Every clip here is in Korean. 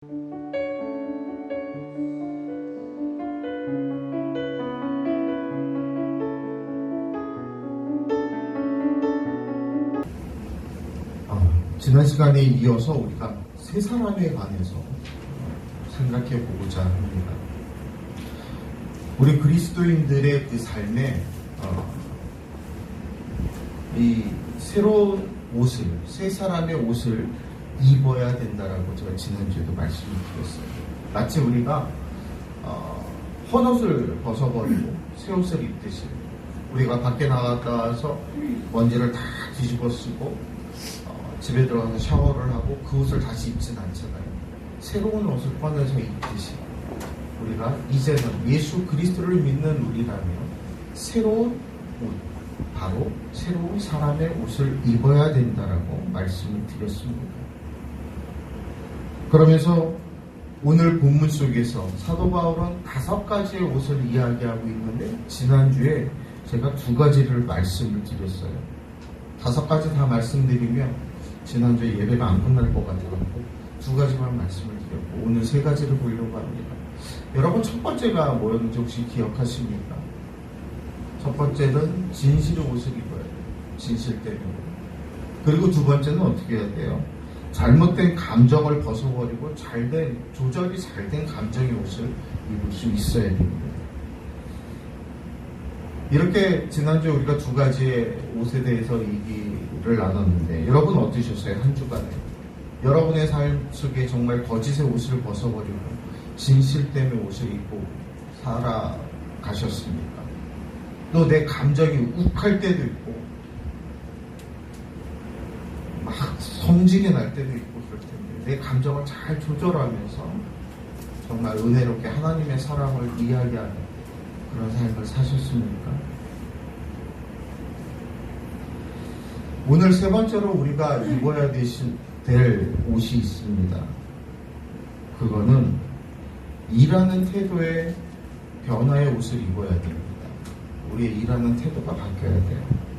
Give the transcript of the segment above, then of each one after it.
지난 시간에 이어서 우리가 세 사람에 관해서 생각해 보고자 합니다. 우리 그리스도인들의 그 삶에 이 새로운 옷을, 새 사람의 옷을 입어야 된다라고 제가 지난주에도 말씀을 드렸어요. 마치 우리가 헌 옷을 벗어버리고 새 옷을 입듯이 우리가 밖에 나가서 먼지를 다 뒤집어 쓰고 집에 들어가서 샤워를 하고 그 옷을 다시 입진 않잖아요. 새로운 옷을 꺼내서 입듯이 우리가 이제는 예수 그리스도를 믿는 우리라면 새로운 옷, 바로 새로운 사람의 옷을 입어야 된다라고 말씀을 드렸습니다. 그러면서 오늘 본문 속에서 사도 바울은 5가지의 옷을 이야기하고 있는데 지난주에 제가 2가지를 말씀을 드렸어요. 5가지 다 말씀드리면 지난주에 예배가 안 끝날 것 같아서 2가지만 말씀을 드렸고 오늘 3가지를 보려고 합니다. 여러분 첫 번째가 뭐였는지 혹시 기억하십니까? 첫 번째는 진실의 옷을 입어야 돼요. 진실 때문에. 그리고 2번째는 어떻게 해야 돼요? 잘못된 감정을 벗어버리고 조절이 잘된 감정의 옷을 입을 수 있어야 됩니다. 이렇게 지난주에 우리가 2가지의 옷에 대해서 얘기를 나눴는데 여러분 어떠셨어요? 한 주간에 여러분의 삶 속에 정말 거짓의 옷을 벗어버리고 진실됨의 옷을 입고 살아가셨습니까? 또 내 감정이 욱할 때도 있고 막 성질이 날 때도 있고 그럴 텐데 내 감정을 잘 조절하면서 정말 은혜롭게 하나님의 사랑을 이야기하는 그런 삶을 사셨습니까? 오늘 3번째로 우리가 입어야 될 옷이 있습니다. 그거는 일하는 태도의 변화의 옷을 입어야 됩니다. 우리의 일하는 태도가 바뀌어야 돼요.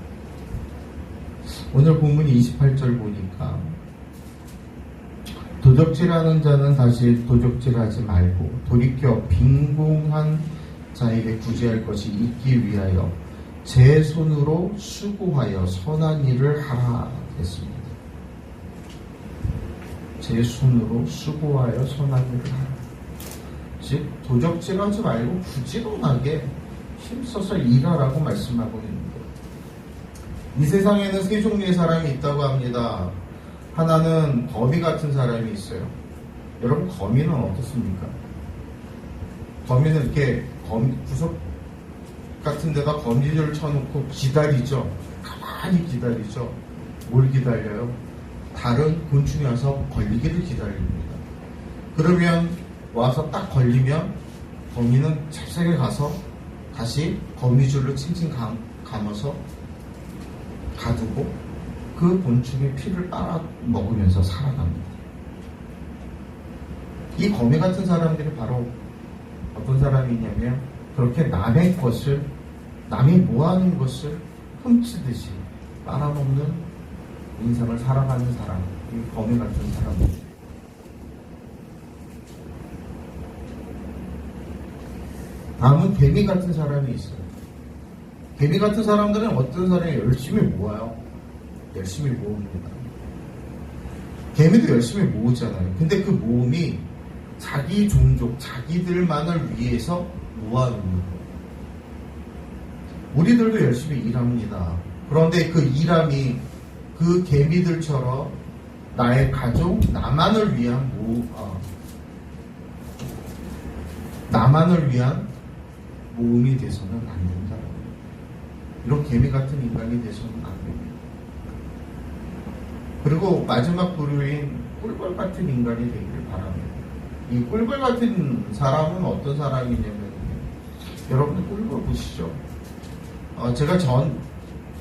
오늘 본문 28절 보니까 도적질하는 자는 다시 도적질하지 말고 돌이켜 빈궁한 자에게 구제할 것이 있기 위하여 제 손으로 수고하여 선한 일을 하라 했습니다. 제 손으로 수고하여 선한 일을 하라. 즉 도적질하지 말고 부지런하게 힘써서 일하라고 말씀하고 있는 거예요. 이 세상에는 3종류의 사람이 있다고 합니다. 하나는 거미 같은 사람이 있어요. 여러분 거미는 어떻습니까? 거미는 이렇게 구석 같은 데다 거미줄을 쳐놓고 기다리죠. 가만히 기다리죠. 뭘 기다려요? 다른 곤충이 와서 걸리기를 기다립니다. 그러면 와서 딱 걸리면 거미는 잽싸게 가서 다시 거미줄로 칭칭 감아서 가두고 그 곤충의 피를 빨아먹으면서 살아갑니다. 이 거미 같은 사람들이 바로 어떤 사람이냐면 그렇게 남의 것을, 남이 모아놓은 것을 훔치듯이 빨아먹는 인생을 살아가는 사람, 이 거미 같은 사람들. 다음은 개미 같은 사람이 있어요. 개미 같은 사람들은 어떤 사람이 열심히 모아요. 열심히 모읍니다. 개미도 열심히 모으잖아요. 근데 그 모음이 자기 종족, 자기들만을 위해서 모아놓는 거예요. 우리들도 열심히 일합니다. 그런데 그 일함이 그 개미들처럼 나의 가족, 나만을 위한 모음이 돼서는 안 된다. 이런 개미 같은 인간이 돼서는 안 됩니다. 그리고 마지막 부류인 꿀벌 같은 인간이 되기를 바랍니다. 이 꿀벌 같은 사람은 어떤 사람이냐면 여러분들 꿀벌 보시죠. 제가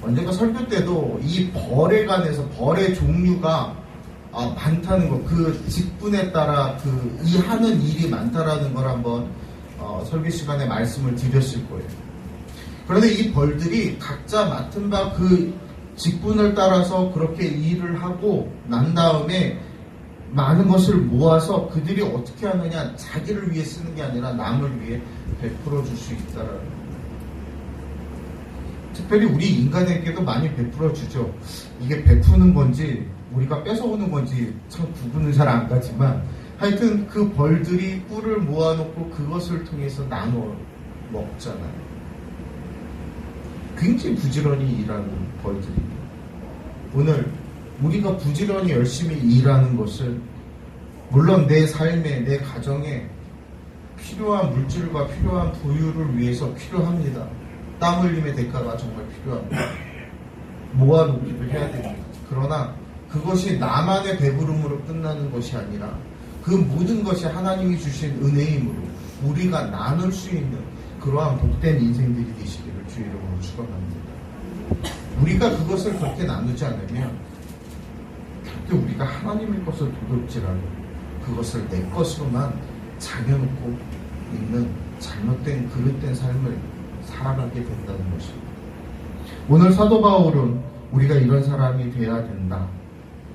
언젠가 설교 때도 이 벌에 관해서 벌의 종류가 많다는 거, 그 직분에 따라 이 하는 일이 많다라는 걸 한번 설교 시간에 말씀을 드렸을 거예요. 그런데 이 벌들이 각자 맡은 바 그 직분을 따라서 그렇게 일을 하고 난 다음에 많은 것을 모아서 그들이 어떻게 하느냐, 자기를 위해 쓰는 게 아니라 남을 위해 베풀어 줄 수 있다라는 거예요. 특별히 우리 인간에게도 많이 베풀어 주죠. 이게 베푸는 건지 우리가 뺏어오는 건지 참 구분은 잘 안 가지만, 하여튼 그 벌들이 꿀을 모아놓고 그것을 통해서 나눠 먹잖아요. 굉장히 부지런히 일하는 벌들입니다. 오늘 우리가 부지런히 열심히 일하는 것은 물론 내 삶에, 내 가정에 필요한 물질과 필요한 부유를 위해서 필요합니다. 땀 흘림의 대가가 정말 필요합니다. 모아놓기도 해야 됩니다. 그러나 그것이 나만의 배부름으로 끝나는 것이 아니라 그 모든 것이 하나님이 주신 은혜이므로 우리가 나눌 수 있는 그러한 복된 인생들이 되시기를 주의 이름으로 축원합니다. 우리가 그것을 그렇게 나누지 않으면 결국 우리가 하나님의 것을 도둑질하고 그것을 내 것으로만 장여놓고 있는 잘못된 그릇된 삶을 살아가게 된다는 것입니다. 오늘 사도 바울은 우리가 이런 사람이 돼야 된다.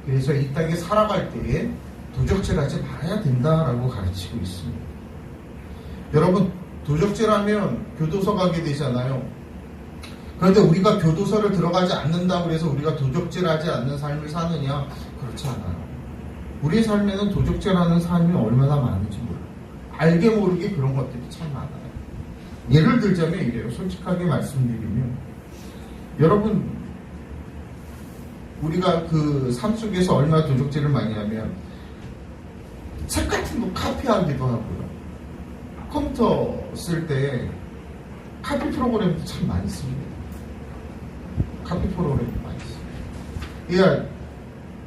그래서 이 땅에 살아갈 때에 도적질하지 말아야 된다라고 가르치고 있습니다. 여러분, 도적질하면 교도소 가게 되잖아요. 그런데 우리가 교도소를 들어가지 않는다고 해서 우리가 도적질하지 않는 삶을 사느냐? 그렇지 않아요. 우리의 삶에는 도적질하는 삶이 얼마나 많은지 몰라요. 알게 모르게 그런 것들이 참 많아요. 예를 들자면 이래요. 솔직하게 말씀드리면, 여러분, 우리가 그 삶 속에서 얼마나 도적질을 많이 하면 책 같은 거 카피하기도 하고요. 컴퓨터 쓸 때 카피 프로그램도 참 많이 씁니다. 카피 프로그램도 많이 씁니다. 그러니까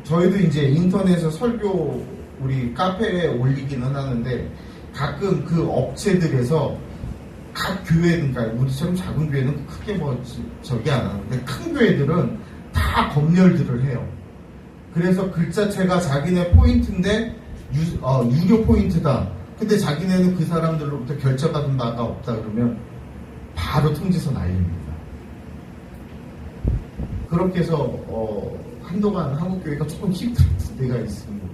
저희도 이제 인터넷에서 설교 우리 카페에 올리기는 하는데 가끔 그 업체들에서 각 교회는, 그러니까 우리처럼 작은 교회는 크게 뭐 저기 안 하는데 큰 교회들은 다 검열들을 해요. 그래서 글자체가 자기네 포인트인데 유료 포인트다. 근데 자기네는 그 사람들로부터 결제받은 바가 없다 그러면 바로 통지서 날립니다. 그렇게 해서 한동안 한국교회가 조금 힘들었을 때가 있습니다.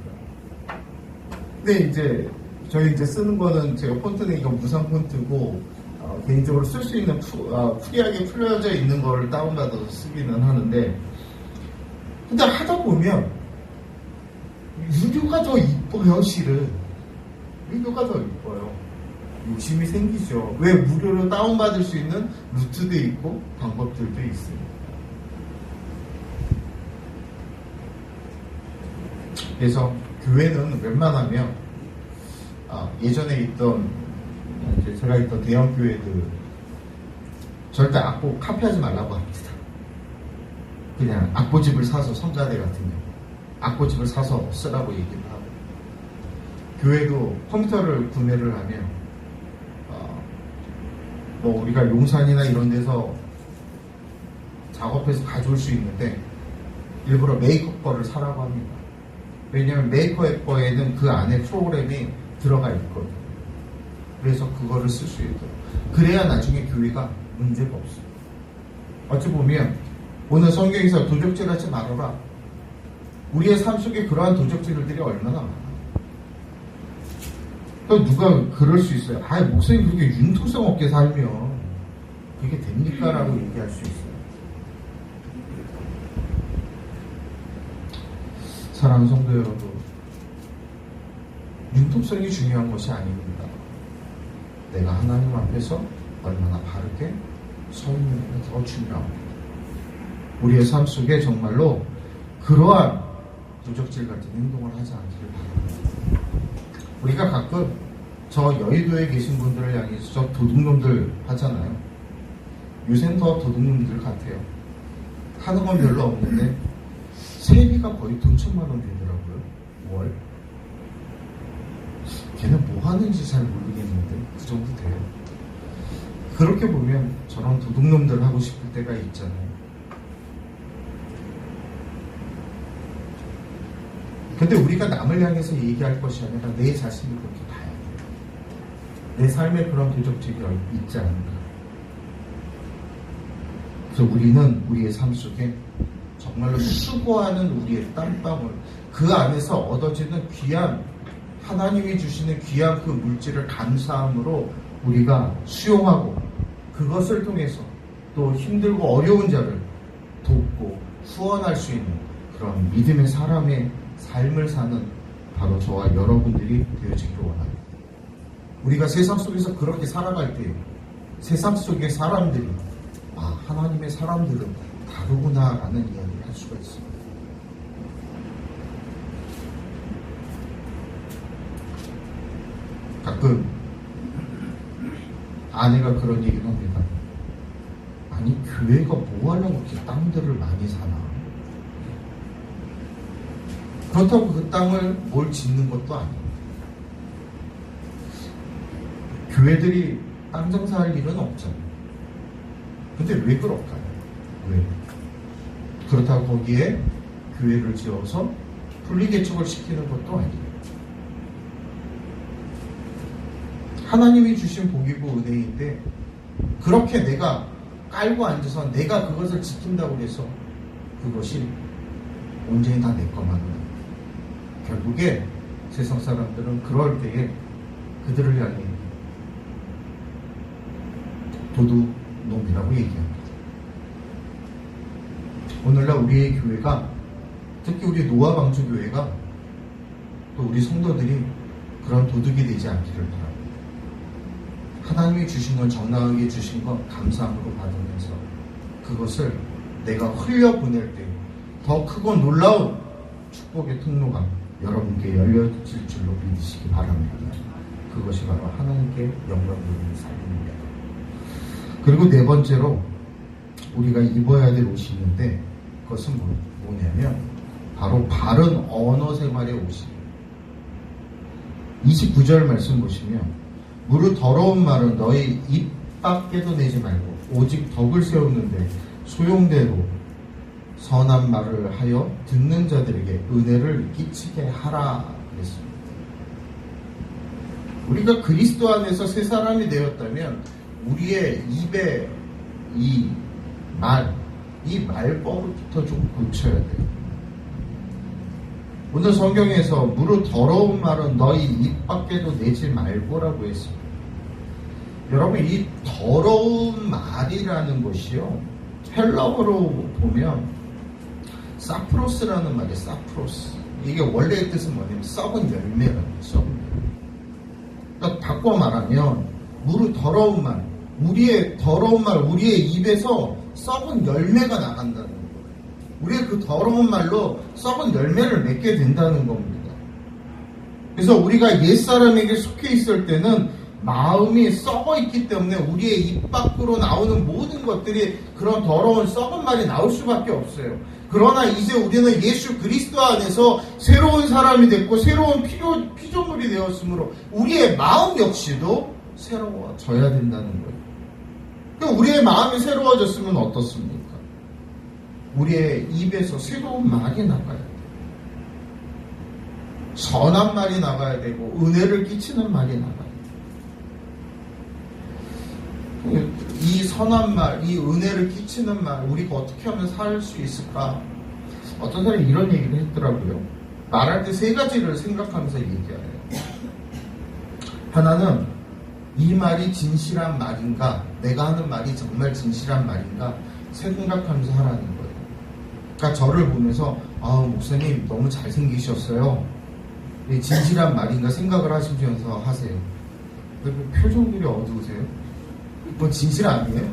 근데 이제 저희 이제 쓰는 거는 제가 폰트는 이거 무상 폰트고 개인적으로 쓸 수 있는 프리하게 풀려져 있는 거를 다운받아서 쓰기는 하는데, 근데 하다 보면 유료가 더 이뻐요. 실은 유료가 더 이뻐요. 욕심이 생기죠. 왜? 무료로 다운받을 수 있는 루트도 있고 방법들도 있습니다. 그래서 교회는 웬만하면 예전에 있던 제가 있던 대형 교회들 절대 악보 카피하지 말라고 합니다. 그냥 악보집을 사서, 성가대 같은 경우 악보집을 사서 쓰라고 얘기를 하고, 교회도 컴퓨터를 구매를 하면 뭐 우리가 용산이나 이런 데서 작업해서 가져올 수 있는데 일부러 메이커 거를 사라고 합니다. 왜냐하면 메이커의 거에는 그 안에 프로그램이 들어가 있거든요. 그래서 그거를 쓸 수 있도록, 그래야 나중에 교회가 문제가 없어요. 어찌 보면 오늘 성경에서 도적질하지 말아라, 우리의 삶 속에 그러한 도적질들이 얼마나 많아요. 그러니까 누가 그럴 수 있어요. 목사님 그렇게 융통성 없게 살면 그게 됩니까? 라고 얘기할 수 있어요. 사랑하는 성도 여러분, 융통성이 중요한 것이 아닙니다. 내가 하나님 앞에서 얼마나 바르게 서 있는 게 더 중요합니다. 우리의 삶 속에 정말로 그러한 도적질 같은 행동을 하지 않기를 바랍니다. 우리가 가끔 저 여의도에 계신 분들을 향해서 저 도둑놈들 하잖아요. 요새는 더 도둑놈들 같아요. 하는 건 별로 없는데 세비가 거의 돈 1,000만 원 되더라고요. 월. 걔는 뭐 하는지 잘 모르겠는데 그 정도 돼요. 그렇게 보면 저런 도둑놈들 하고 싶을 때가 있잖아요. 근데 우리가 남을 향해서 얘기할 것이 아니라 내 자신을 그렇게 봐야 돼요. 내 삶에 그런 도적질이 있지 않은가. 그래서 우리는 우리의 삶 속에 정말로 수고하는 우리의 땀방울, 그 안에서 얻어지는 귀한, 하나님이 주시는 귀한 그 물질을 감사함으로 우리가 수용하고, 그것을 통해서 또 힘들고 어려운 자를 돕고 후원할 수 있는 그런 믿음의 사람의 삶을 사는 바로 저와 여러분들이 되어지기를 원합니다. 우리가 세상 속에서 그렇게 살아갈 때 세상 속의 사람들이 하나님의 사람들은 다르구나 라는 이야기를 할 수가 있습니다. 가끔 아내가 그런 얘기를 합니다. 아니 교회가 뭐 하려고 이렇게 땅들을 많이 사나? 그렇다고 그 땅을 뭘 짓는 것도 아니에요. 교회들이 땅 장사할 일은 없잖아요. 근데 왜 그럴까요? 왜? 그렇다고 거기에 교회를 지어서 분리개척을 시키는 것도 아니에요. 하나님이 주신 복이고 은혜인데 그렇게 내가 깔고 앉아서 내가 그것을 지킨다고 해서 그것이 온전히 다 내 것만은 결국에 세상 사람들은 그럴 때에 그들을 향해 도둑놈이라고 얘기합니다. 오늘날 우리의 교회가, 특히 우리 노아방주교회가 또 우리 성도들이 그런 도둑이 되지 않기를 바랍니다. 하나님이 주신 건, 정당하게 주신 건 감사함으로 받으면서 그것을 내가 흘려보낼 때 더 크고 놀라운 축복의 통로가 여러분께 열려질 줄로 믿으시기 바랍니다. 그것이 바로 하나님께 영광 돌리는 삶입니다. 그리고 네 번째로 우리가 입어야 될 옷이 있는데 그것은 뭐냐면 바로 바른 언어 생활의 옷이에요. 29절 말씀 보시면 무릇 더러운 말은 너희 입 밖에도 내지 말고 오직 덕을 세우는데 소용대로 선한 말을 하여 듣는 자들에게 은혜를 끼치게 하라 그랬습니다. 우리가 그리스도 안에서 새 사람이 되었다면 우리의 입에 이 말버릇부터 좀 고쳐야 돼요. 오늘 성경에서 무릇 더러운 말은 너희 입 밖에도 내지 말고라고 했습니다. 여러분, 이 더러운 말이라는 것이요, 헬라어로 보면 사프로스라는 말이에요. 사프로스. 이게 원래의 뜻은 뭐냐면 썩은 열매라는 거예요. 썩은 열매. 그러니까 바꿔 말하면 무릇 더러운 말, 우리의 더러운 말, 우리의 입에서 썩은 열매가 나간다는 거예요. 우리의 그 더러운 말로 썩은 열매를 맺게 된다는 겁니다. 그래서 우리가 옛사람에게 속해 있을 때는 마음이 썩어 있기 때문에 우리의 입 밖으로 나오는 모든 것들이 그런 더러운 썩은 말이 나올 수밖에 없어요. 그러나 이제 우리는 예수 그리스도 안에서 새로운 사람이 됐고 새로운 피조물이 되었으므로 우리의 마음 역시도 새로워져야 된다는 거예요. 그럼 우리의 마음이 새로워졌으면 어떻습니까? 우리의 입에서 새로운 말이 나가야 돼요. 선한 말이 나가야 되고 은혜를 끼치는 말이 나가야 돼요. 이 선한 말, 이 은혜를 끼치는 말, 우리가 어떻게 하면 살 수 있을까? 어떤 사람이 이런 얘기를 했더라고요. 말할 때 세 가지를 생각하면서 얘기해요. 하나는 이 말이 진실한 말인가? 내가 하는 말이 정말 진실한 말인가? 생각하면서 하라는 거예요. 그러니까 저를 보면서 목사님 너무 잘생기셨어요. 진실한 말인가 생각을 하시면서 하세요. 근데 표정들이 어두우세요? 뭐 진실 아니에요?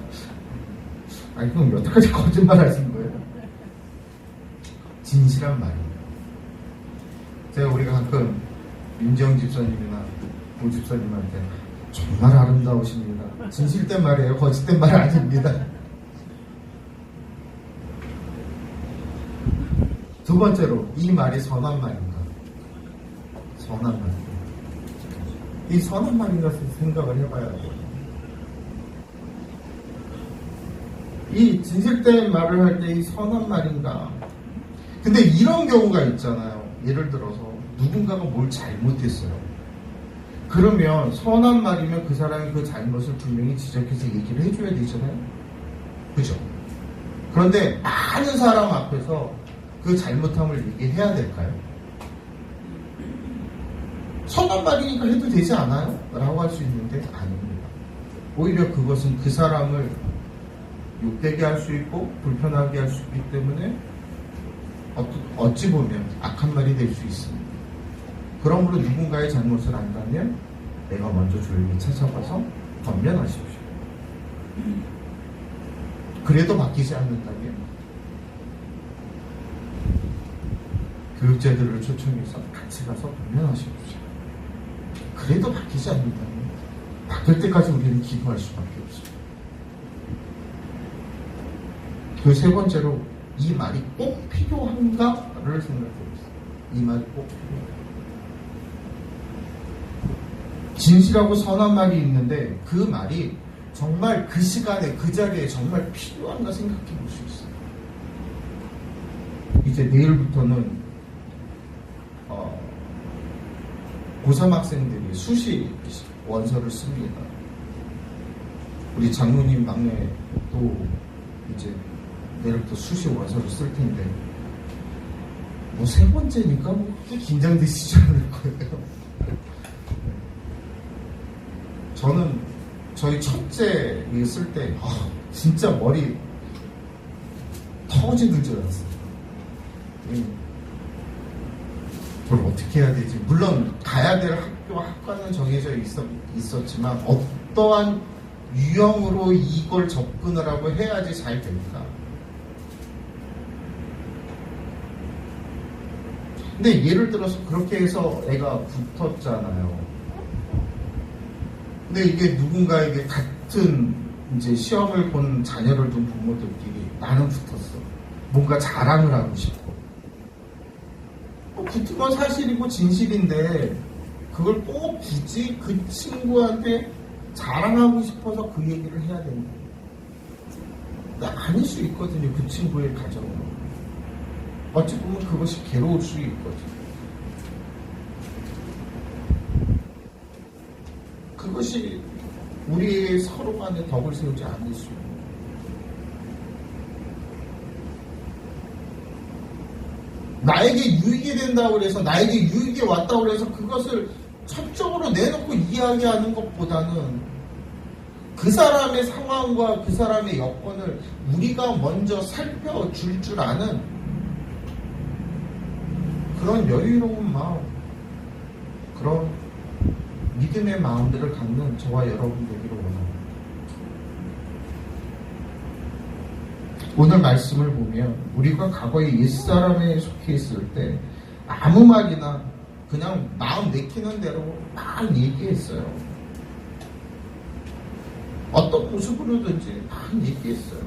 아니 그럼 여태까지 거짓말 하신 거예요? 진실한 말입니다. 우리가 가끔 윤재영 집사님이나 고 집사님한테 정말 아름다우십니다. 진실된 말이에요. 거짓된 말 아닙니다. 두 번째로 이 말이 선한 말인가? 선한 말인가? 이 선한 말인가 생각을 해봐야 돼요. 이 진실된 말을 할 때 이 선한 말인가? 근데 이런 경우가 있잖아요. 예를 들어서 누군가가 뭘 잘못했어요. 그러면 선한 말이면 그 사람이 그 잘못을 분명히 지적해서 얘기를 해줘야 되잖아요. 그죠? 그런데 많은 사람 앞에서 그 잘못함을 얘기해야 될까요? 선한 말이니까 해도 되지 않아요? 라고 할 수 있는데 아닙니다. 오히려 그것은 그 사람을 욕되게 할 수 있고 불편하게 할 수 있기 때문에 어찌 보면 악한 말이 될 수 있습니다. 그러므로 누군가의 잘못을 안다면 내가 먼저 조용히 찾아가서 권면하십시오. 그래도 바뀌지 않는다면 교육자들을 초청해서 같이 가서 권면하십시오. 그래도 바뀌지 않는다면 바뀔 때까지 우리는 기도할 수밖에 없습니다. 그 세 번째로 이 말이 꼭 필요한가를 생각해보세요. 이 말이 꼭 필요한가? 진실하고 선한 말이 있는데 그 말이 정말 그 시간에 그 자리에 정말 필요한가 생각해 볼 수 있어요. 이제 내일부터는 고3 학생들이 수시 원서를 씁니다. 우리 장로님 막내도 이제 내일부터 수시 원서를 쓸 텐데 뭐 세 번째니까 뭐 그렇게 긴장되시지 않을 거예요. 저는 저희 첫째 쓸 때 진짜 머리 터지는 줄 알았어요. 그걸 어떻게 해야 되지? 물론 가야 될 학과는 정해져 있었지만 어떠한 유형으로 이걸 접근을 하고 해야지 잘 될까? 근데 예를 들어서 그렇게 해서 애가 붙었잖아요. 근데 이게 누군가에게 같은 이제 시험을 본 자녀를 둔 부모들끼리 나는 붙었어. 뭔가 자랑을 하고 싶어. 붙은 건 사실이고 진실인데 그걸 꼭 굳이 그 친구한테 자랑하고 싶어서 그 얘기를 해야 되는 거예요. 아닐 수 있거든요. 그 친구의 가정은. 어찌 보면 그것이 괴로울 수 있거든요. 그것이 우리 서로 간에 덕을 세우지 않을 수 있는. 나에게 유익이 된다고 해서 나에게 유익이 왔다고 해서 그것을 적극적으로 내놓고 이야기하는 것보다는 그 사람의 상황과 그 사람의 여건을 우리가 먼저 살펴줄 줄 아는 그런 여유로운 마음, 그런 믿음의 마음들을 갖는 저와 여러분 되기를 원합니다. 오늘 말씀을 보면 우리가 과거에 옛사람에 속해 있을 때 아무 말이나 그냥 마음 내키는 대로 막 얘기했어요. 어떤 모습으로든지 막 얘기했어요.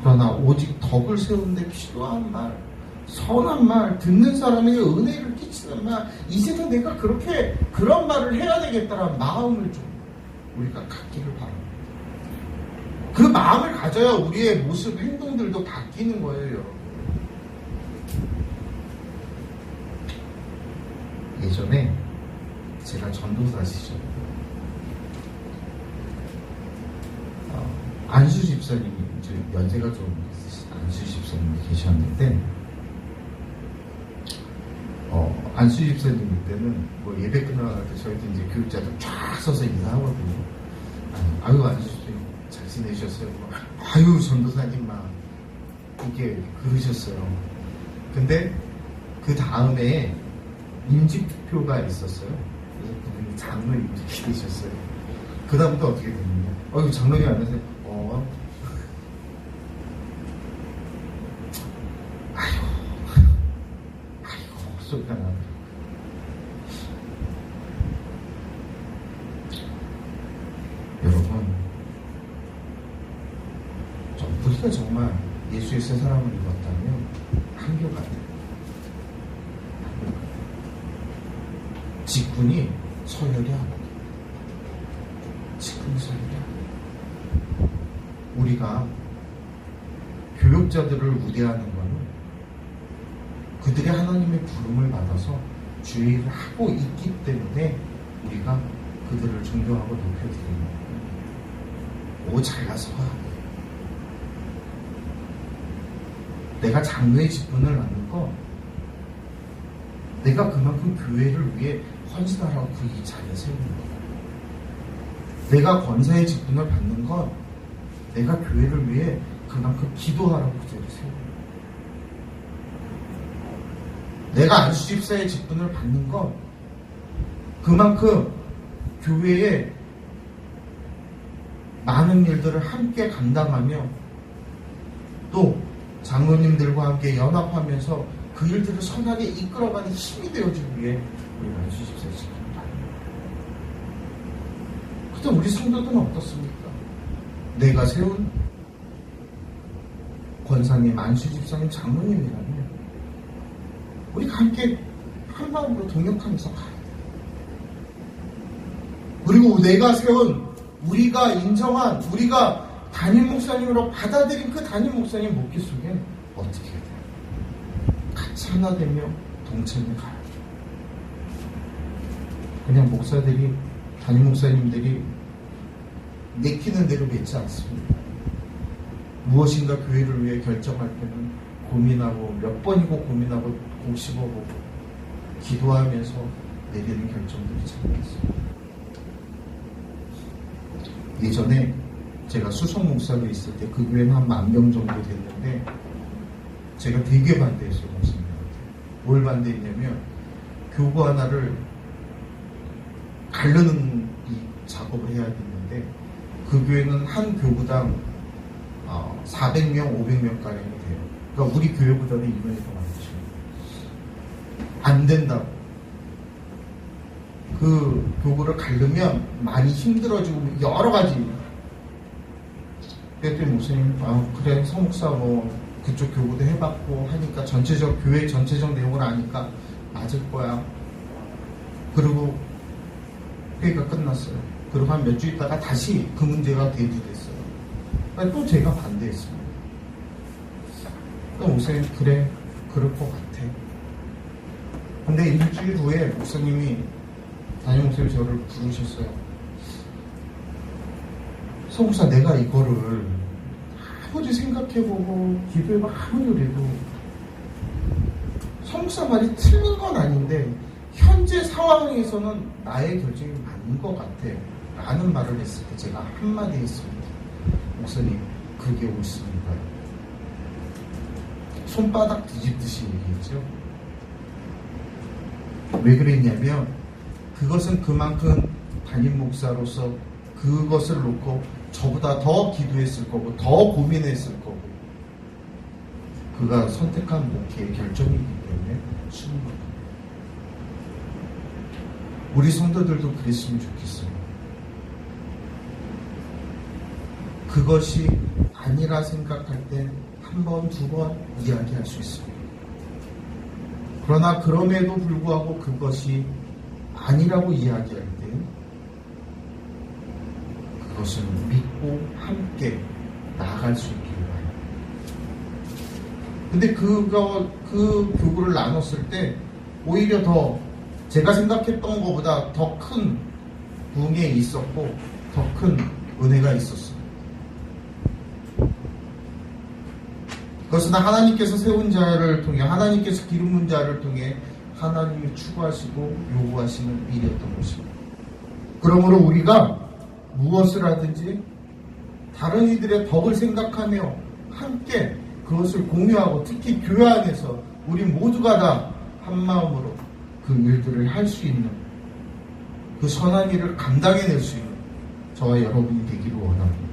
그러나 오직 덕을 세우는데 필요한 말, 선한 말, 듣는 사람에게 은혜를 끼치는 말, 이제는 내가 그렇게 그런 말을 해야 되겠다라는 마음을 좀 우리가 갖기를 바랍니다. 그 마음을 가져야 우리의 모습, 행동들도 바뀌는 거예요. 예전에 제가 전도사 시절에 안수 집사님이 이제 연세가 좀 있으신 안수 집사님이 계셨는데 안수 집사님 때는 뭐 예배 끝나갈 때 저희도 이제 교육자들 쫙 서서 인사하거든요. 아유 안수 집사님 잘 지내셨어요? 아유 전도사님 막 이게 그러셨어요. 근데 그 다음에 임직투표가 있었어요. 그래서 그분이 장로 임직이 되셨어요. 그 다음부터 어떻게 됐느냐? 장로님 안녕하세요. 아이고 소리가 나네. 여러분, 우리가 정말 예수의 새 사람을 입었다면 한결같아요. 직분이 서열이 아니다. 직분이 서열이 아니다. 우리가 교육자들을 우대하는 것은 그들이 하나님의 부름을 받아서 주의 일을 하고 있기 때문에 우리가 그들을 존경하고 높여드리는 거예요. 잘나서 와. 내가 장로의 직분을 맡는 거, 내가 그만큼 교회를 위해 헌신하라고 이 자리에 세우는 거야. 내가 권사의 직분을 받는 건 내가 교회를 위해 그만큼 기도하라고 그 자리에 세우는 거야. 내가 안수집사의 직분을 받는 건 그만큼 교회에 많은 일들을 함께 감당하며 또 장로님들과 함께 연합하면서 그 일들을 선하게 이끌어가는 힘이 되어주기 위해 우리 안수집사의 직분을 받는 거예요. 그때 우리 성도들은 어떻습니까? 내가 세운 권사님, 안수집사님, 장로님이라면 우리가 함께 한 마음으로 동역하면서 가야 돼요. 그리고 내가 세운, 우리가 인정한, 우리가 담임 목사님으로 받아들인 그 담임 목사님 목회 속에 어떻게 해야 돼요? 같이 하나 되며 동참해 가야 돼요. 그냥 목사들이, 담임 목사님들이 내키는 대로 맺지 않습니다. 무엇인가 교회를 위해 결정할 때는 고민하고 몇 번이고 고민하고 곱씹어보고 기도하면서 내리는 결정들이 참 많습니다. 예전에 제가 수석 목사로 있을 때 그 교회는 한 10,000명 정도 됐는데 제가 되게 반대했어요. 목사님한테. 뭘 반대했냐면 교구 하나를 가르는 이 작업을 해야 됐는데 그 교회는 한 교구당 400명, 500명가량이 돼요. 그러니까 우리 교회보다는 인원이 더 많죠. 안 된다고. 그 교구를 가르면 많이 힘들어지고 여러 가지. 그랬더니 목사님, 그래, 서목사 그쪽 교구도 해봤고 하니까 교회 전체적 내용을 아니까 맞을 거야. 그리고 회의가 끝났어요. 그리고 한 몇 주 있다가 다시 그 문제가 대두됐어요. 또 제가 반대했습니다. 또 목사님, 그래, 그럴 것 같아. 근데 일주일 후에 목사님이, 담임 목사님이 저를 부르셨어요. 서목사, 내가 이거를 아무리 생각해보고 기도해보고 아무리 그래도 서목사 말이 틀린 건 아닌데 현재 상황에서는 나의 결정이 맞는 것 같아 라는 말을 했을 때 제가 한마디 했습니다. 목사님, 그게 옳습니다. 손바닥 뒤집듯이 얘기했죠. 왜 그랬냐면 그것은 그만큼 담임 목사로서 그것을 놓고 저보다 더 기도했을 거고 더 고민했을 거고 그가 선택한 목회의 결정이기 때문에 쓰는 겁니다. 우리 성도들도 그랬으면 좋겠어요. 그것이 아니라 생각할 때 한 번, 두 번 이야기할 수 있습니다. 그러나 그럼에도 불구하고 그것이 아니라고 이야기할 때 그것을 믿고 함께 나아갈 수 있기를 바랍니다. 근데 그 교구를 나눴을 때 오히려 더 제가 생각했던 것보다 더 큰 부흥에 있었고 더 큰 은혜가 있었습니다. 그것은 하나님께서 세운 자를 통해 하나님께서 기름은 자를 통해 하나님이 추구하시고 요구하시는 일이었던 것입니다. 그러므로 우리가 무엇을 하든지 다른 이들의 덕을 생각하며 함께 그것을 공유하고 특히 교회 안에서 우리 모두가 다 한마음으로 그 일들을 할 수 있는 그 선한 일을 감당해낼 수 있는 저와 여러분이 되기를 원합니다.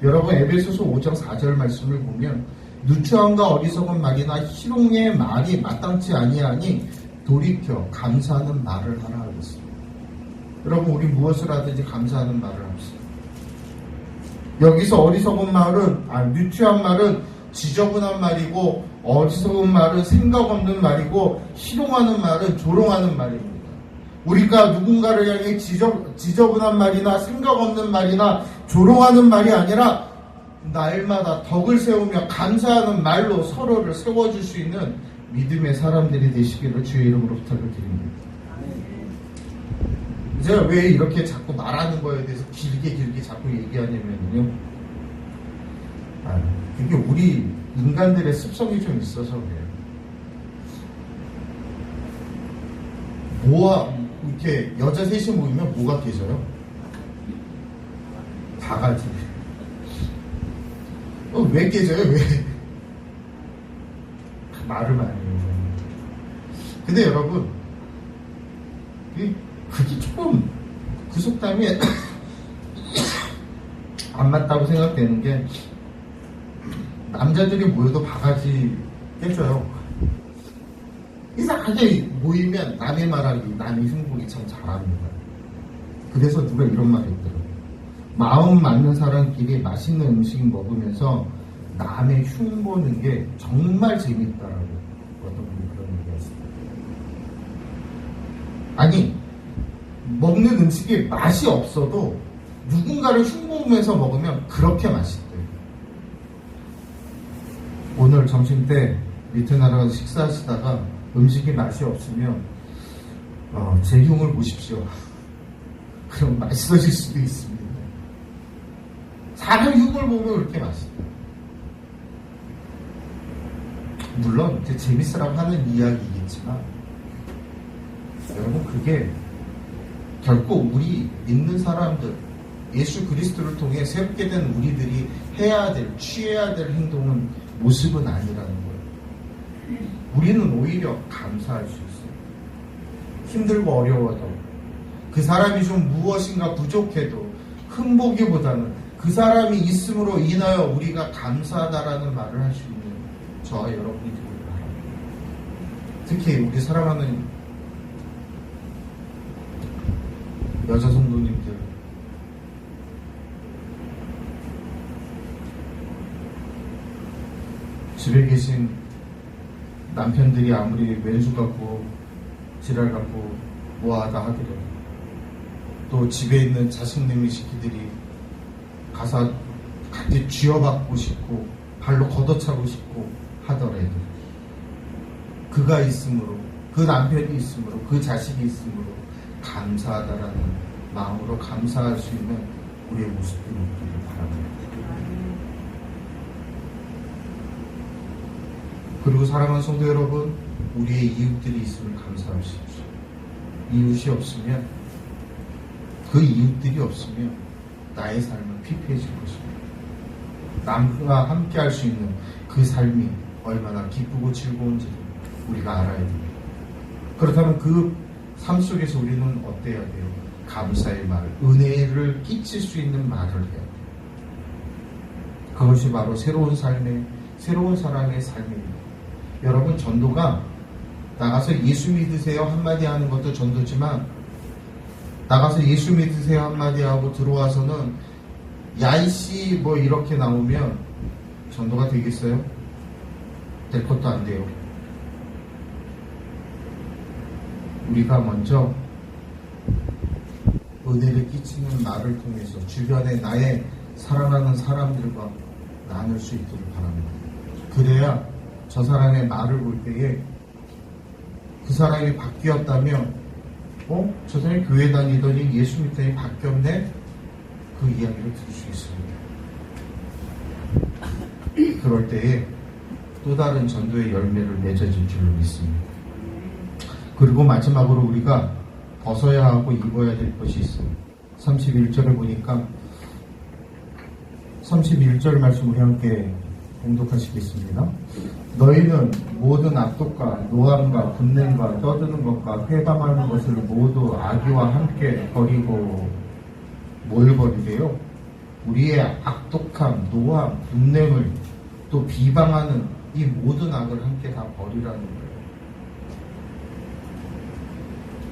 여러분 에베소서 5장 4절 말씀을 보면 누추함과 어리석은 말이나 희롱의 말이 마땅치 아니하니 돌이켜 감사하는 말을 하라 하겠습니다. 여러분 우리 무엇을 하든지 감사하는 말을 합시다. 여기서 어리석은 말은 누추한 말은 지저분한 말이고 어리석은 말은 생각 없는 말이고 희롱하는 말은 조롱하는 말입니다. 우리가 누군가를 향해 지저분한 말이나 생각 없는 말이나 조롱하는 말이 아니라 날마다 덕을 세우며 감사하는 말로 서로를 세워줄 수 있는 믿음의 사람들이 되시기를 주의 이름으로 부탁을 드립니다. 제가 왜 이렇게 자꾸 말하는 거에 대해서 길게 자꾸 얘기하냐면요. 그게 우리 인간들의 습성이 좀 있어서 그래요. 이렇게 여자 셋이 모이면 뭐가 깨져요? 바가지. 왜 깨져요? 왜? 말을 많이 해요. 근데 여러분, 그게 조금 그 속담이 안 맞다고 생각되는 게, 남자들이 모여도 바가지 깨져요. 이상하게 모이면 남의 말하기, 남의 흉보기 참 잘합니다. 그래서 누가 이런 말 했더라고요. 마음 맞는 사람끼리 맛있는 음식 먹으면서 남의 흉보는 게 정말 재밌다라고 어떤 분이 그런 얘기 했어요. 아니, 먹는 음식이 맛이 없어도 누군가를 흉보면서 먹으면 그렇게 맛있대요. 오늘 점심 때 밑에나라 가서 식사하시다가 음식이 맛이 없으면 제 흉을 보십시오. 그럼 맛있어질 수도 있습니다. 사람 흉을 보면 그렇게 맛있다. 물론 이제 재밌으라고 하는 이야기이겠지만, 여러분, 그게 결코 우리 믿는 사람들, 예수 그리스도를 통해 새롭게 된 우리들이 해야 될, 취해야 될 행동은, 모습은 아니라는 거예요. 우리는 오히려 감사할 수 있어요. 힘들고 어려워도, 그 사람이 좀 무엇인가 부족해도 흠보기보다는 그 사람이 있음으로 인하여 우리가 감사하다라는 말을 할 수 있는 저와 여러분이 되길 바랍니다. 특히 우리 사랑하는 여자 성도님들, 집에 계신 남편들이 아무리 왼수 같고 지랄 같고 뭐하다 하더라도, 또 집에 있는 자식님의 새끼들이 가서 같이 쥐어받고 싶고 발로 걷어차고 싶고 하더라도, 그가 있으므로, 그 남편이 있으므로, 그 자식이 있으므로 감사하다라는 마음으로 감사할 수 있는 우리의 모습들이 있기를 바랍니다. 그리고 사랑하는 성도 여러분, 우리의 이웃들이 있음을 감사하십시오. 이웃이 없으면, 그 이웃들이 없으면 나의 삶은 피폐해질 것입니다. 남과 함께 할 수 있는 그 삶이 얼마나 기쁘고 즐거운지를 우리가 알아야 됩니다. 그렇다면 그 삶 속에서 우리는 어때야 돼요? 감사의 말, 은혜를 끼칠 수 있는 말을 해야 돼요. 그것이 바로 새로운 사람의 삶입니다. 여러분, 전도가 나가서 예수 믿으세요 한마디 하는 것도 전도지만, 나가서 예수 믿으세요 한마디 하고 들어와서는 야이씨 뭐 이렇게 나오면 전도가 되겠어요? 될 것도 안 돼요. 우리가 먼저 은혜를 끼치는 말을 통해서 주변에 나의 사랑하는 사람들과 나눌 수 있기를 바랍니다. 그래야 저 사람의 말을 볼 때에 그 사람이 바뀌었다면, 저 사람이 교회 다니더니 예수 믿더니 바뀌었네? 그 이야기를 들을 수 있습니다. 그럴 때에 또 다른 전도의 열매를 맺어질 줄로 믿습니다. 그리고 마지막으로 우리가 벗어야 하고 입어야 될 것이 있습니다. 31절을 보니까 31절 말씀 우리 함께 봉독하시겠습니다. 너희는 모든 악독과 노함과 분냄과 떠드는 것과 회방하는 것을 모두 악의와 함께 버리고, 뭘 버리래요? 우리의 악독함, 노함, 분냄을 또 비방하는 이 모든 악을 함께 다 버리라는 거예요.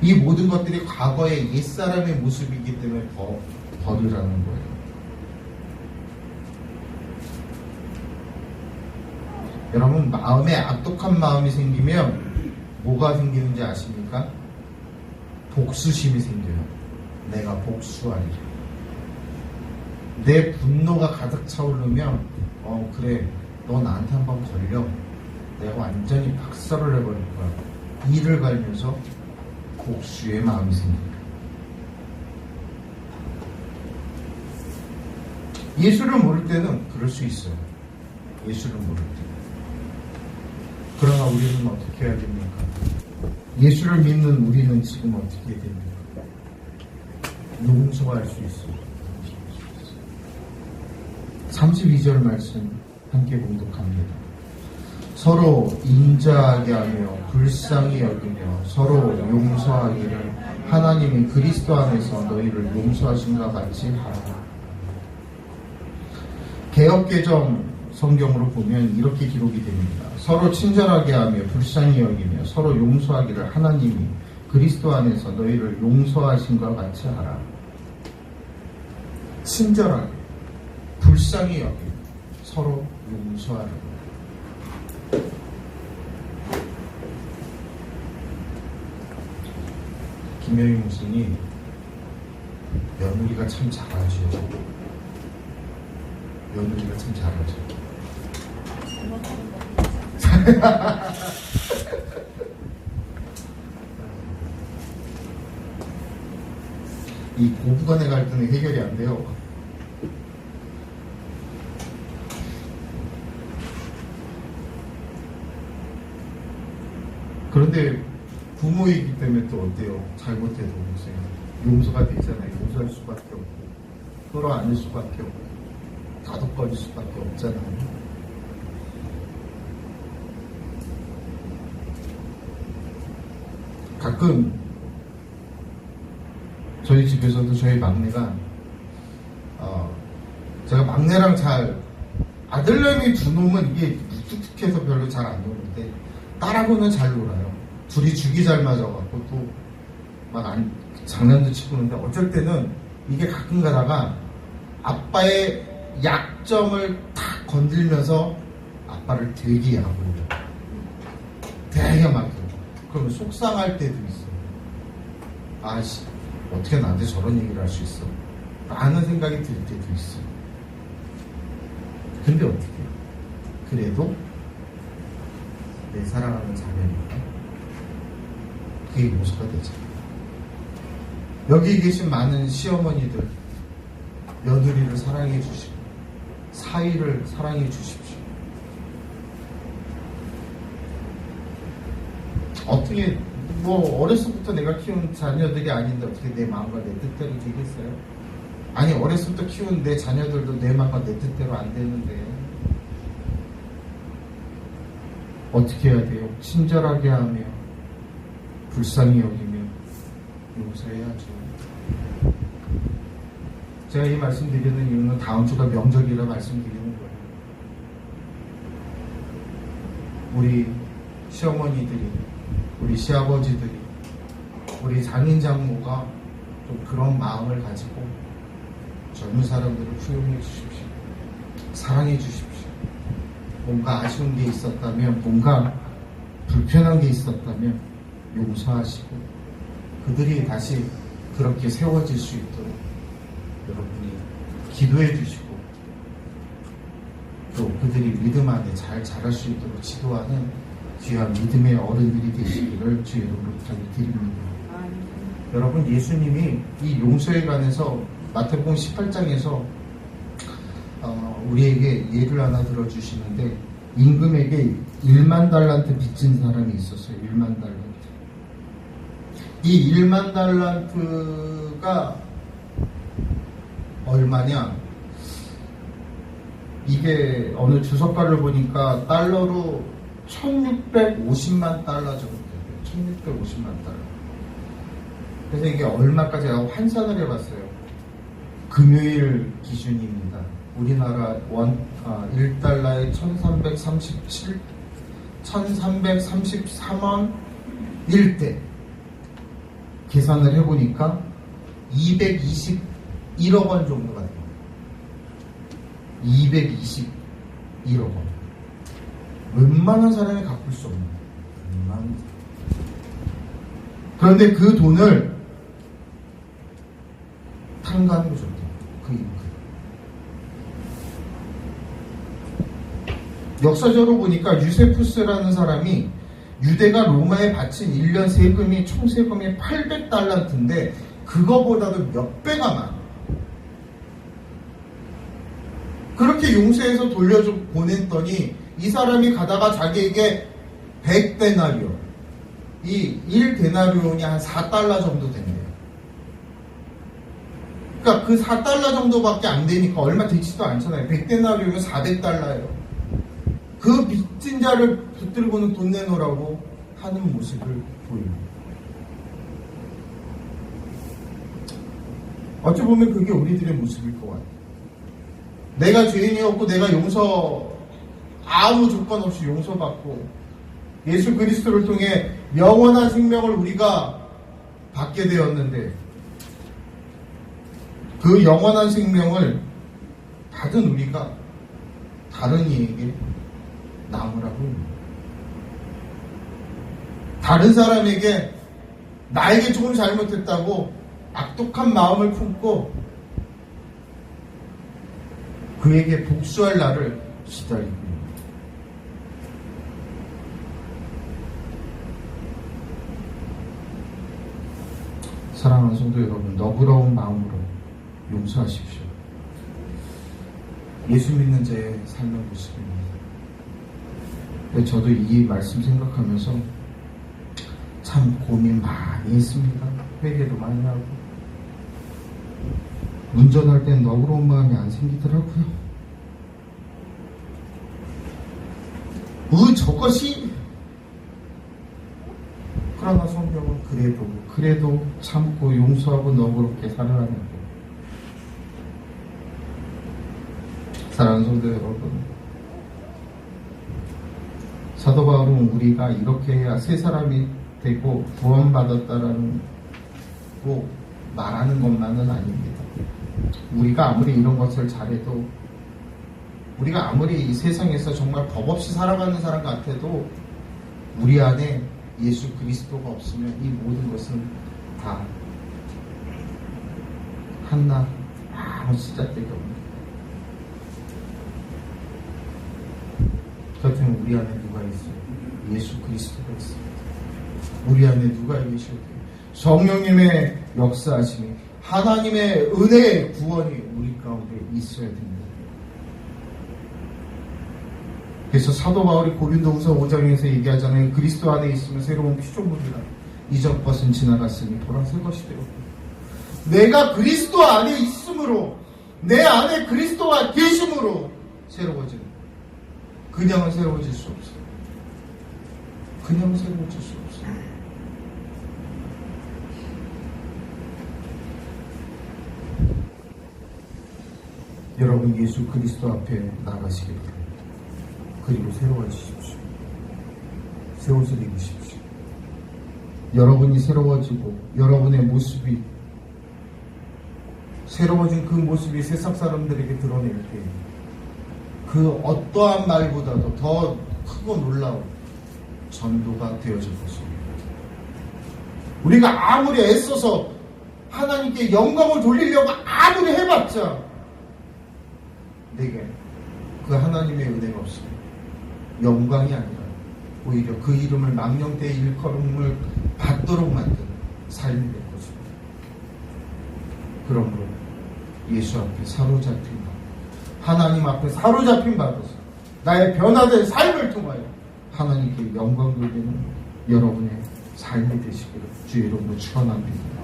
이 모든 것들이 과거의 옛사람의 모습이기 때문에 버리라는 거예요. 여러분, 마음에 악독한 마음이 생기면 뭐가 생기는지 아십니까? 복수심이 생겨요. 내가 복수하리라. 내 분노가 가득 차오르면 그래, 너 나한테 한번 걸려, 내가 완전히 박살을 내버릴 거야. 이를 갈면서 복수의 마음이 생깁니다. 예수를 모를 때는 그럴 수 있어요. 예수를 모를 때. 그러나 우리는 어떻게 해야 됩니까? 예수를 믿는 우리는 지금 어떻게 해야 됩니까? 용서할 수 있습니다. 32절 말씀 함께 봉독합니다. 서로 인자하게 하며 불쌍히 여기며 서로 용서하기를 하나님이 그리스도 안에서 너희를 용서하신과 같이 하라. 개역개정 성경으로 보면 이렇게 기록이 됩니다. 서로 친절하게 하며 불쌍히 여기며 서로 용서하기를 하나님이 그리스도 안에서 너희를 용서하신과 같이 하라. 친절하게 불쌍히 여기며 서로 용서하라. 김영희 목사님 며느리가 참 잘하죠. 며느리가 참 잘하죠. 이 고부간의 갈등이 해결이 안 돼요. 그런데 부모이기 때문에 또 어때요? 잘못해도 용서가 되잖아요. 용서할 수밖에 없고 끌어안을 수밖에 없고 다독거릴 수밖에 없잖아요. 가끔 저희 집에서도 저희 막내가 제가 막내랑 잘 아들내미 두 놈은 이게 묵뚝뚝해서 별로 잘 안 노는데 딸하고는 잘 놀아요. 둘이 죽이 잘 맞아갖고 또 막 장난도 치고 그러는데 어쩔 때는 이게 가끔 가다가 아빠의 약점을 탁 건들면서 아빠를 되게 야구해요. 되게 막 그러면 속상할 때도 있어요. 아씨 어떻게 나한테 저런 얘기를 할 수 있어? 라는 생각이 들 때도 있어요. 근데 어떻게 해요? 그래도 내 사랑하는 자녀니까 그게 용서가 되잖아요. 여기 계신 많은 시어머니들 며느리를 사랑해 주시고 사위를 사랑해 주십시오. 어떻게 어렸을 때부터 내가 키운 자녀들이 아닌데 어떻게 내 마음과 내 뜻대로 되겠어요? 아니 어렸을 때부터 키운 내 자녀들도 내 마음과 내 뜻대로 안 되는데 어떻게 해야 돼요? 친절하게 하며 불쌍히 여기며 용서해야죠. 제가 이 말씀드리는 이유는 다음 주가 명절이라 말씀드리는 거예요. 우리 시어머니들이 우리 시아버지들이 우리 장인 장모가 좀 그런 마음을 가지고 젊은 사람들을 수용해 주십시오. 사랑해 주십시오. 뭔가 아쉬운 게 있었다면 뭔가 불편한 게 있었다면 용서하시고 그들이 다시 그렇게 세워질 수 있도록 여러분이 기도해 주시고 또 그들이 믿음 안에 잘 자랄 수 있도록 지도하는 귀한 믿음의 어른들이 되시기를 주의 이름으로 부탁드립니다. 여러분 예수님이 이 용서에 관해서 마태복음 18장에서 우리에게 예를 하나 들어주시는데 임금에게 1만 달란트 빚진 사람이 있었어요. 1만 달란트. 이 1만 달란트가 얼마냐? 이게 어느 주석가를 보니까 달러로 1650만 달러 정도 돼요. 1650만 달러. 그래서 이게 얼마까지 하고 환산을 해봤어요. 금요일 기준입니다. 우리나라 1달러에 1333원 1대 계산을 해보니까 221억 원 정도가 됩니다. 221억 원. 웬만한 사람이 갚을 수 없는 웬만한. 그런데 그 돈을 탕감해 줬대요. 그 임금. 역사적으로 보니까 유세푸스라는 사람이 유대가 로마에 바친 1년 세금이 총 세금이 800달란트인데 그거보다도 몇 배가 많아. 그렇게 용서해서 돌려줘 보냈더니 이 사람이 가다가 자기에게 100데나리온. 이 1데나리온이 한 4달러 정도 된대요. 그러니까 그 4달러 정도밖에 안 되니까 얼마 되지도 않잖아요. 100데나리온은 400달러예요. 그 빚진 자를 붙들고는 돈 내놓으라고 하는 모습을 보입니다. 어찌 보면 그게 우리들의 모습일 것 같아요. 내가 죄인이었고 내가 아무 조건 없이 용서받고 예수 그리스도를 통해 영원한 생명을 우리가 받게 되었는데 그 영원한 생명을 받은 우리가 다른 이에게 나무라고 합니다. 다른 사람에게 나에게 조금 잘못했다고 악독한 마음을 품고 그에게 복수할 날을 기다리고 있습니다. 사랑하는 성도 여러분, 너그러운 마음으로 용서하십시오. 예수 믿는 자의 삶의 모습입니다. 저도 이 말씀 생각하면서 참 고민 많이 했습니다. 회개도 많이 하고 운전할 땐 너그러운 마음이 안 생기더라고요. 저것이 그러나 성경은 그래도 참고 용서하고 너그럽게 살아라는 거. 사랑하는 성도 여러분, 사도 바울은 우리가 이렇게 해야 새 사람이 되고 구원받았다라는 고 말하는 것만은 아닙니다. 우리가 아무리 이런 것을 잘해도, 우리가 아무리 이 세상에서 정말 법 없이 살아가는 사람 같아도 우리 안에 예수 그리스도가 없으면 이 모든 것은 다 한낱 아무 쓰잘데기 없는. 그렇다면 우리 안에 누가 있어요? 예수 그리스도가 있습니다. 우리 안에 누가 계실까요? 성령님의 역사하심이, 하나님의 은혜의 구원이 우리 가운데 있어야 됩니다. 그래서 사도 바울이 고린도후서 5장에서 얘기하잖아요. 그리스도 안에 있으면 새로운 피조물이라. 이전 것은 지나갔으니 보라 새 것이 되었고. 내가 그리스도 안에 있으므로, 내 안에 그리스도가 계심으로 새로워지는. 그냥은 새로워질 수 없어요. 그냥 새로워질 수 없어요. 여러분, 예수 그리스도 앞에 나가시기 바랍니다. 그리고 새로워지십시오. 새 옷을 입으십시오. 여러분이 새로워지고 여러분의 모습이 새로워진 그 모습이 세상 사람들에게 드러낼 때 그 어떠한 말보다도 더 크고 놀라운 전도가 되어질 것입니다. 우리가 아무리 애써서 하나님께 영광을 돌리려고 아무리 해봤자 내게 그 하나님의 은혜가 없으면 영광이 아니라 오히려 그 이름을 망령되이 일컬음을 받도록 만드는 삶이 될 것입니다. 그러므로 예수 앞에 사로잡힌 바, 하나님 앞에 사로잡힌 바로서 나의 변화된 삶을 통하여 하나님께 영광 돌리는 여러분의 삶이 되시기를 주의 이름으로 축원합니다.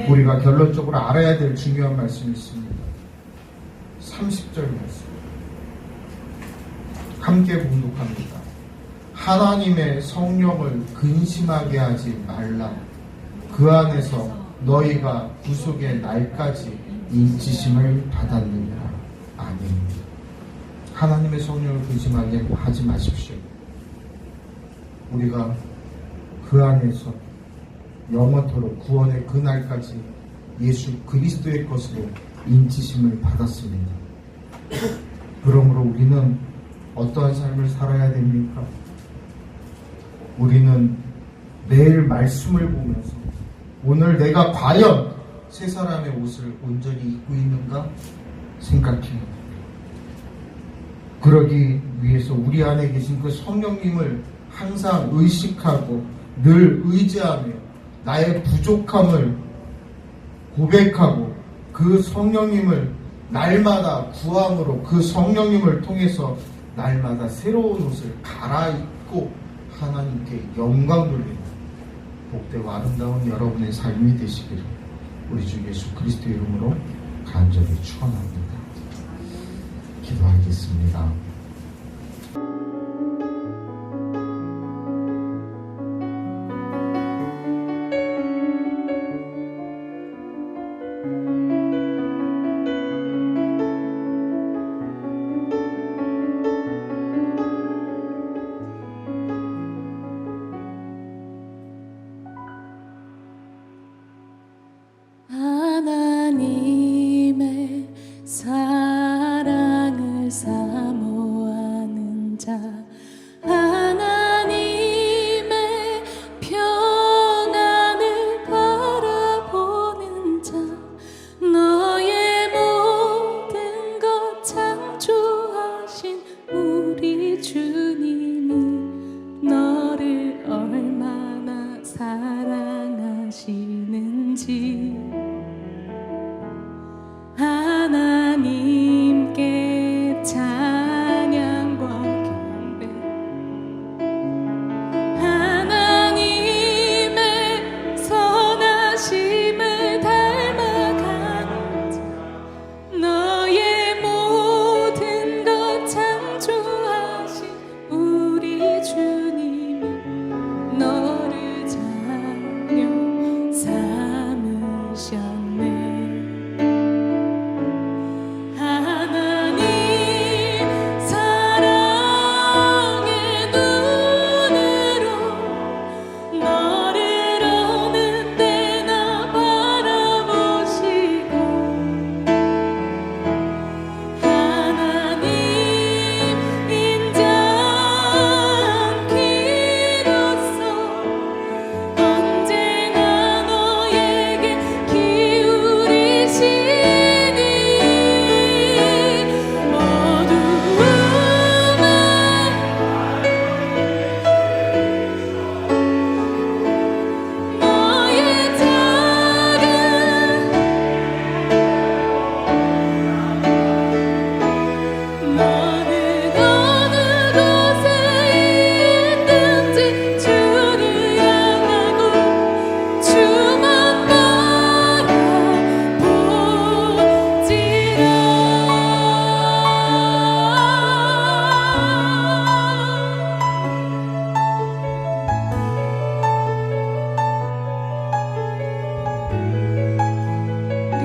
우리가 결론적으로 알아야 될 중요한 말씀이 있습니다. 30절 말씀 함께 봉독합니다. 하나님의 성령을 근심하게 하지 말라. 그 안에서 너희가 구속의 날까지 인치심을 받았느니라. 아멘. 하나님의 성령을 근심하게 하지 마십시오. 우리가 그 안에서 영원토록 구원의 그 날까지 예수 그리스도의 것으로 인치심을 받았습니다. 그러므로 우리는 어떠한 삶을 살아야 됩니까? 우리는 매일 말씀을 보면서 오늘 내가 과연 새 사람의 옷을 온전히 입고 있는가 생각해야 됩니다. 그러기 위해서 우리 안에 계신 그 성령님을 항상 의식하고 늘 의지하며 나의 부족함을 고백하고 그 성령님을 날마다 구함으로 그 성령님을 통해서 날마다 새로운 옷을 갈아입고 하나님께 영광 돌리는 복되고 아름다운 여러분의 삶이 되시기를 우리 주 예수 그리스도 이름으로 간절히 축원합니다. 기도하겠습니다. 하나님의 사랑을 사모하는 자, 하나님의 평안을 바라보는 자, 너의 모든 것 창조하신 우리 주님이 너를 얼마나 사랑하시는지 하나님께 찬양과 경배, 하나님의 선하심을 닮아가는 자, 너의 모든 것 창조하신 우리 주님이 너를 자녀 삼으셨네.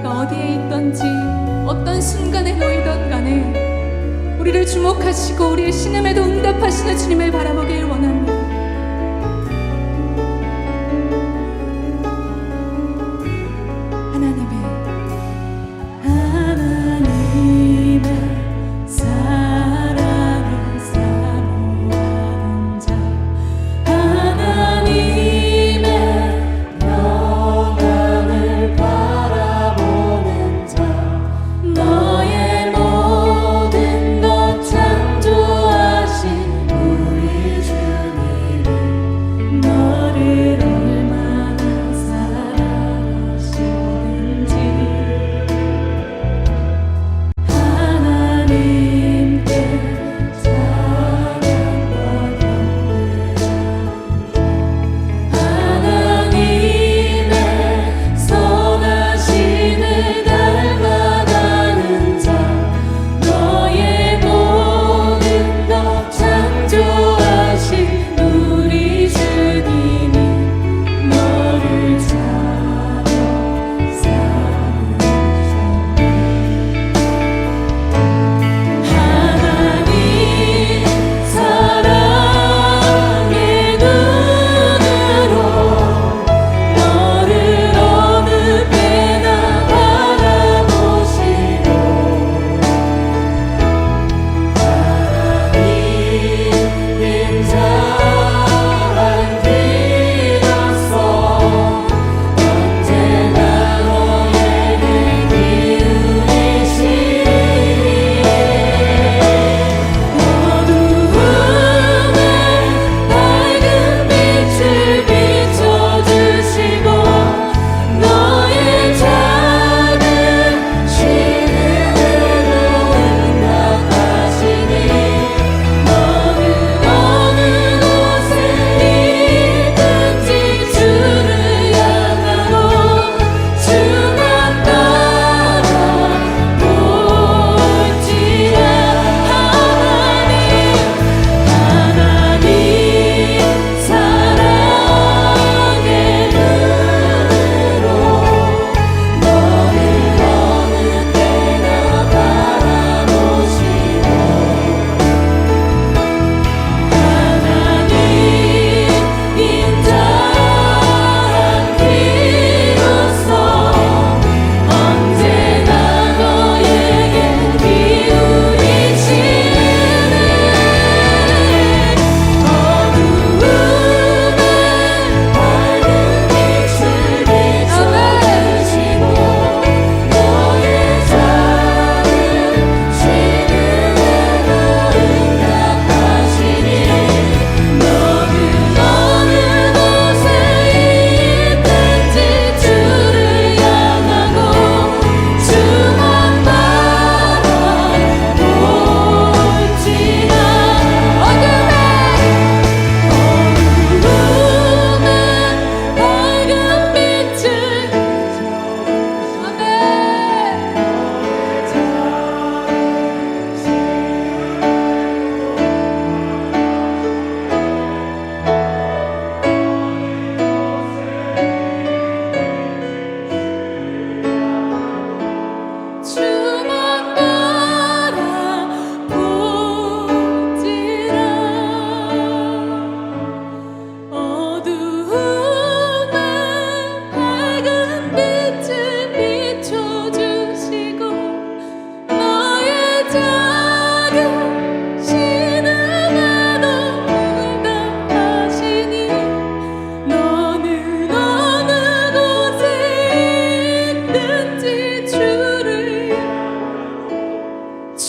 어디에 있던지 어떤 순간에 놓이던 간에 우리를 주목하시고 우리의 신음에도 응답하시는 주님을 바라보길 원합니다. 하나님의 사랑을 사모하는 자, 하나님의 평안을 바라보는 자, 너의 모든 것 창조하신 우리 주님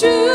주